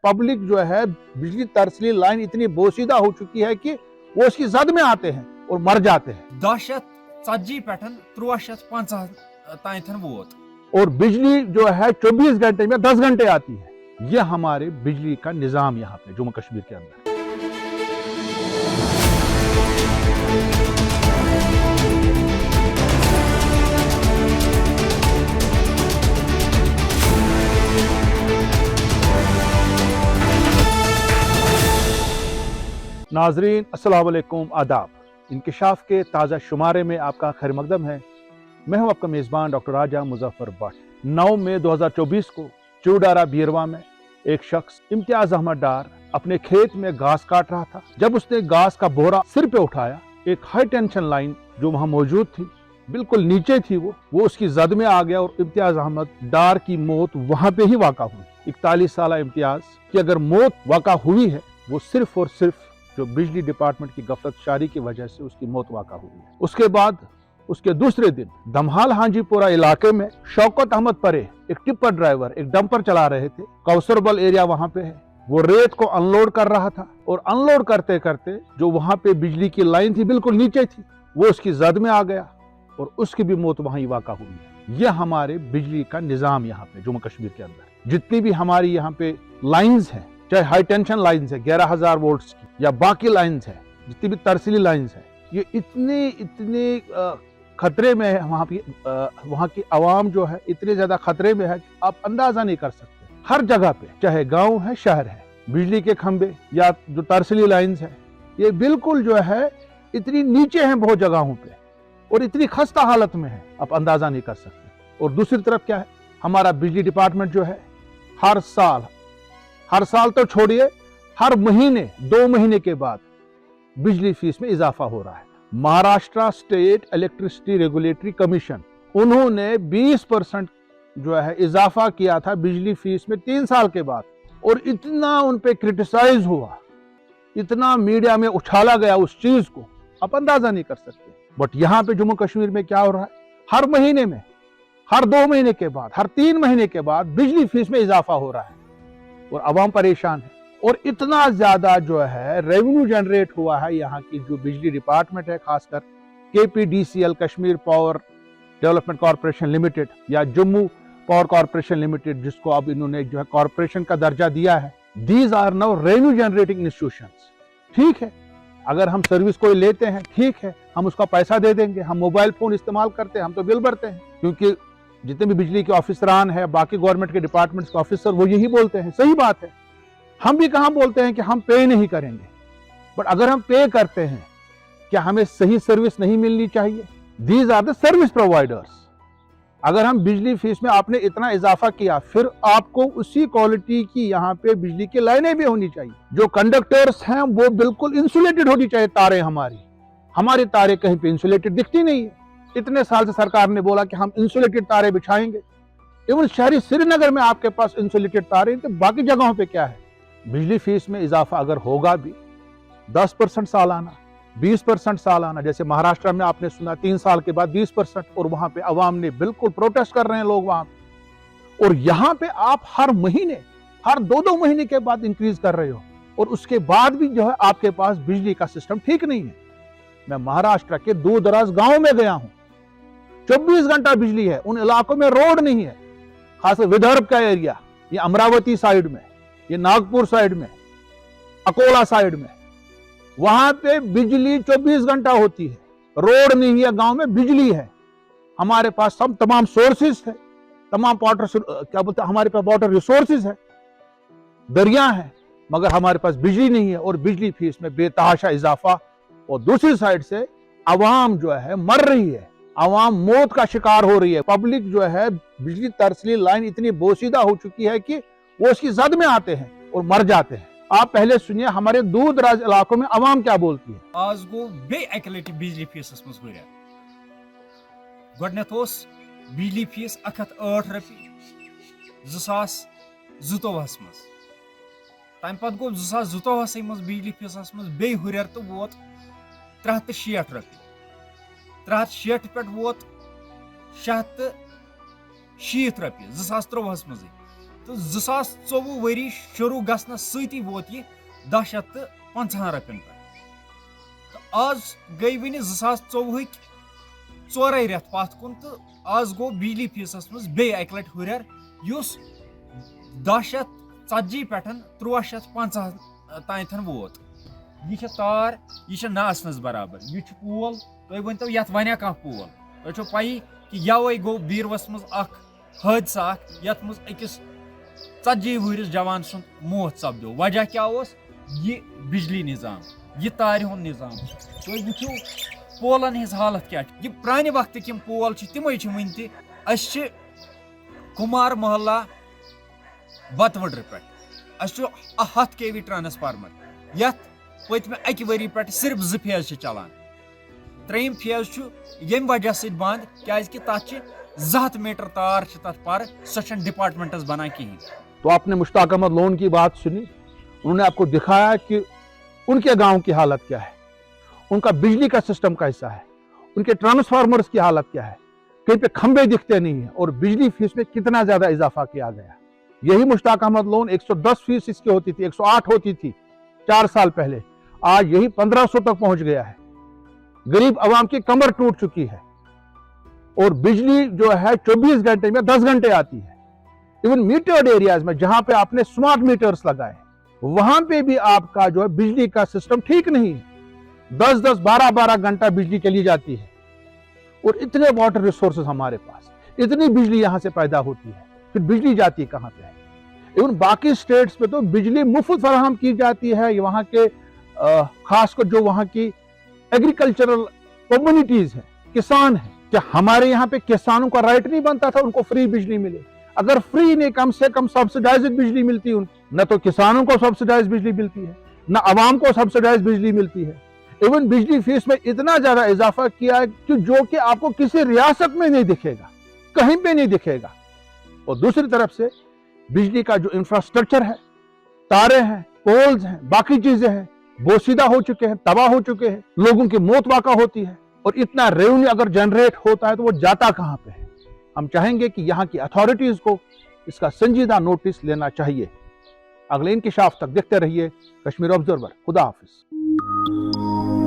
Public जो है बिजली तरसली लाइन इतनी बोसीदा हो चुकी है कि वो उसकी जद में आते हैं और मर जाते हैं। 1040 पेठन 350 ताइथन वोत और बिजली जो है 24 घंटे में 10 घंटे आती है। ये हमारे बिजली का निजाम यहाँ पे जम्मू कश्मीर के अंदर। नाजरीन अस्सलाम वालेकुम, आदाब। इंकिशाफ के ताज़ा शुमारे में आपका खैर मकदम है। मैं हूं आपका मेज़बान डॉक्टर राजा मुजफ्फर भट्ट। 9 मई 2024 को चूडारा बीरवा में एक शख्स इम्तियाज अहमद डार अपने खेत में घास काट रहा था। जब उसने घास का बोरा सिर पे उठाया, एक हाई टेंशन लाइन जो वहां मौजूद थी, बिल्कुल नीचे थी, वो उसकी जद में आ गया और इम्तियाज अहमद डार की मौत वहां पे ही वाक़ा हुई। 41 साल इम्तियाज की अगर मौत वाक़ा हुई है, वो सिर्फ और सिर्फ जो बिजली डिपार्टमेंट की गफलतशारी की वजह से उसकी मौत वाक़ा हुई है। उसके बाद उसके दूसरे दिन दमहाल हांजीपुरा इलाके में शौकत अहमद परे एक टिप्पर ड्राइवर एक डंपर चला रहे थे। कौसरबल एरिया वहां पे है। वो रेत को अनलोड कर रहा था और अनलोड करते करते जो वहां पे बिजली की लाइन थी बिल्कुल नीचे थी, वो उसकी जद में आ गया और उसकी भी मौत वहीं वाक़ा हुई है। ये हमारे बिजली का निजाम यहाँ पे जम्मू कश्मीर के अंदर जितनी भी हमारी यहाँ पे लाइन्स है, चाहे हाई टेंशन लाइन्स है 11,000 वोल्ट्स की, या बाकी लाइन्स है, जितनी भी तरसीली लाइन्स है, ये इतने खतरे में है। वहाँ की आवाम जो है इतने ज्यादा खतरे में है कि आप अंदाजा नहीं कर सकते। हर जगह पे, चाहे गांव है शहर है, बिजली के खंभे या जो तरसीली लाइन्स है, ये बिल्कुल जो है इतनी नीचे हैं बहुत जगहों पे और इतनी खस्ता हालत में है, आप अंदाजा नहीं कर सकते। और दूसरी तरफ क्या है, हमारा बिजली डिपार्टमेंट जो है हर साल तो छोड़िए, हर महीने 2 महीने के बाद बिजली फीस में इजाफा हो रहा है। Maharashtra state electricity regulatory commission, उन्होंने 20% जो है इजाफा किया था बिजली फीस में 3 साल के बाद, और इतना उन पे क्रिटिसाइज हुआ, इतना मीडिया में उछाला गया उस चीज को, आप अंदाजा नहीं कर सकते। बट यहाँ पे जम्मू कश्मीर में क्या हो रहा है, हर महीने में, हर 2 महीने के बाद, हर 3 महीने के बाद बिजली फीस में इजाफा हो रहा है और अवाम परेशान है। और इतना ज्यादा जो है रेवेन्यू जनरेट हुआ है यहाँ की जो बिजली डिपार्टमेंट है, खासकर KPDCL Kashmir power development corporation limited या जम्मू पावर कॉर्पोरेशन लिमिटेड, जिसको अब इन्होंने जो है कॉर्पोरेशन का दर्जा दिया है। These are now revenue generating institutions. ठीक है, अगर हम सर्विस कोई लेते हैं, ठीक है, हम उसका पैसा दे देंगे, हम मोबाइल फोन इस्तेमाल करते हैं, हम तो बिल भरते हैं, क्योंकि जितने भी बिजली के ऑफिसरान है, बाकी गवर्नमेंट के डिपार्टमेंट्स के ऑफिसर, वो यही बोलते हैं। सही बात है, हम भी कहां बोलते हैं कि हम पे नहीं करेंगे, बट अगर हम पे करते हैं, क्या हमें सही सर्विस नहीं मिलनी चाहिए? These are the service providers. अगर हम बिजली फीस में आपने इतना इजाफा किया, फिर आपको उसी क्वालिटी की यहाँ पे बिजली की लाइनें भी होनी चाहिए। जो कंडक्टर्स हैं वो बिल्कुल इंसुलेटेड होनी चाहिए। तारें हमारी तारें कहीं पे इंसुलेटेड दिखती नहीं है। इतने साल से सरकार ने बोला कि हम इंसुलेटेड तारें बिछाएंगे। इवन शहरी श्रीनगर में आपके पास इंसुलेटेड तारें, तो बाकी जगहों पे क्या है? बिजली फीस में इजाफा अगर होगा भी 10% सालाना, 20% सालाना, जैसे महाराष्ट्र में आपने सुना 3 साल के बाद 20%, और वहां पे अवाम ने बिल्कुल प्रोटेस्ट कर रहे हैं लोग वहां पे। और यहाँ पे आप हर महीने, हर 2-2 महीने के बाद इंक्रीज कर रहे हो, और उसके बाद भी जो है आपके पास बिजली का सिस्टम ठीक नहीं है। मैं महाराष्ट्र के दूर दराज गाँव में गया हूँ, 24 घंटा बिजली है। उन इलाकों में रोड नहीं है, खासकर विदर्भ का एरिया, ये अमरावती साइड में, ये नागपुर साइड में, अकोला साइड में, वहां पे बिजली 24 घंटा होती है। रोड नहीं है, गांव में बिजली है। हमारे पास सब तमाम सोर्सेस है, तमाम हमारे पास वाटर रिसोर्सेज है, दरिया है, मगर हमारे पास बिजली नहीं है और बिजली फीस में बेतहाशा इजाफा। और दूसरी साइड से अवाम जो है मर रही है, अवाम मौत का शिकार हो रही है। पब्लिक जो है बिजली तरसली लाइन इतनी बोसीदा हो चुकी है कि वो उसकी जद में आते हैं और मर जाते हैं। आप पहले सुनिए हमारे दूर दराज इलाकों में अवाम क्या बोलती है। आज गो बे अक लटि बिजली फीस मज हुर गोडनेथ बिजली फीस 108 रपी 2022 मज, तम पत गो 2022 मज बिजली फीस मज बे हुर तो वोत 360 रपी, 360 पे वोत 660 रपी 2023 मज। تو 2024 وری شروع گژھنس سۭتی ووت یہ 10,50 رۄپین پٮ۪ٹھ تہٕ آز گٔے وٕنہِ 2024 ژورے رٮ۪تھ پتھ کُن تہٕ آز گوٚو بجلی فیٖسس منٛز بیٚیہِ اکہِ لٹہِ ہُریر یُس 10,40 پٮ۪ٹھ 13,50 تانۍ ووت یہ چھِ تار یہ چھِ نہٕ آسنس برابر یہ چھُ پول تُہۍ ؤنۍتو یتھ ونیا کانٛہہ پول تۄہہِ چھو پیی کہِ یوے گوٚو بیٖروس منٛز اکھ حٲدثہ اکھ یتھ منٛز أکِس 40 وُہرِس جوان سُنٛد موت سپدیو وجہ کیٛاہ اوس یہِ بجلی نظام یہِ تارِ ہُنٛد نظام تُہۍ وٕچھِو پولن ہٕنٛز حالت کیٛاہ چھِ یہِ پرانہِ وقتٕکۍ یِم پول چھِ تِمے چھِ وٕنہِ تہِ أسۍ چھِ کُمار محلہ بتوڈرٕ پٮ۪ٹھ اَسہِ چھُ 100 KV ٹرانسفارمر یتھ پٔتمہِ اکہِ ؤری پٮ۪ٹھ صرف 2 فیز چھِ چلان ترٛیٚیِم فیز چھُ ییٚمہِ وجہ سۭتۍ بنٛد کیٛازِکہِ تتھ چھِ 200 میٹر تار چھِ تتھ پَرٕ سۄ چھنہٕ ڈپارٹمنٹس بنان کِہیٖنۍ. تو آپ نے مشتاق احمد لون کی بات سنی, انہوں نے آپ کو دکھایا کہ ان کے گاؤں کی حالت کیا ہے, ان کا بجلی کا سسٹم کیسا ہے, ان کے ٹرانسفارمرز کی حالت کیا ہے, کہیں پہ کھمبے دکھتے نہیں ہیں اور بجلی فیس میں کتنا زیادہ اضافہ کیا گیا. یہی مشتاق احمد لون 110% اس کی ہوتی تھی, 108 ہوتی تھی 4 سال پہلے, آج یہی 1500 تک پہنچ گیا ہے. غریب عوام کی کمر ٹوٹ چکی ہے اور بجلی جو ہے 24 گھنٹے میں 10 گھنٹے آتی ہے. ایون میٹرڈ ایریاز میں جہاں پہ آپ نے سمارٹ میٹرز لگائے وہاں پہ بھی آپ کا جو ہے بجلی کا سسٹم ٹھیک نہیں ہے. 10-10 12-12 گھنٹہ بجلی چلی جاتی ہے اور اتنے واٹر ریسورسز ہمارے پاس, اتنی بجلی یہاں سے پیدا ہوتی ہے, پھر بجلی جاتی ہے کہاں پہ ہے. ایون باقی سٹیٹس پہ تو بجلی مفت فراہم کی جاتی ہے. وہاں کے خاص کر جو وہاں کی ایگریکلچرل کمیونٹیز ہیں, کسان ہیں, کیا ہمارے یہاں پہ کسانوں کا رائٹ نہیں بنتا تھا ان کو فری بجلی ملے؟ اگر فری نہیں کم سے کم سبسڈائزڈ بجلی ملتی, نہ تو کسانوں کو سبسڈائز بجلی ملتی ہے نہ عوام کو سبسڈائز بجلی ملتی ہے. ایون بجلی فیس میں اتنا زیادہ اضافہ کیا ہے جو کہ آپ کو کسی ریاست میں نہیں دکھے گا, کہیں پہ نہیں دکھے گا. اور دوسری طرف سے بجلی کا جو انفراسٹرکچر ہے, تاریں ہیں, پولز ہیں, باقی چیزیں ہیں, بوسیدہ ہو چکے ہیں, تباہ ہو چکے ہیں, لوگوں کی موت واقع ہوتی ہے. اور اتنا ریونیو اگر جنریٹ ہوتا ہے تو وہ جاتا کہاں پہ ہے؟ ہم چاہیں گے کہ یہاں کی اتھارٹیز کو اس کا سنجیدہ نوٹس لینا چاہیے. اگلے انکشاف تک دیکھتے رہیے کشمیر آبزرور. خدا حافظ.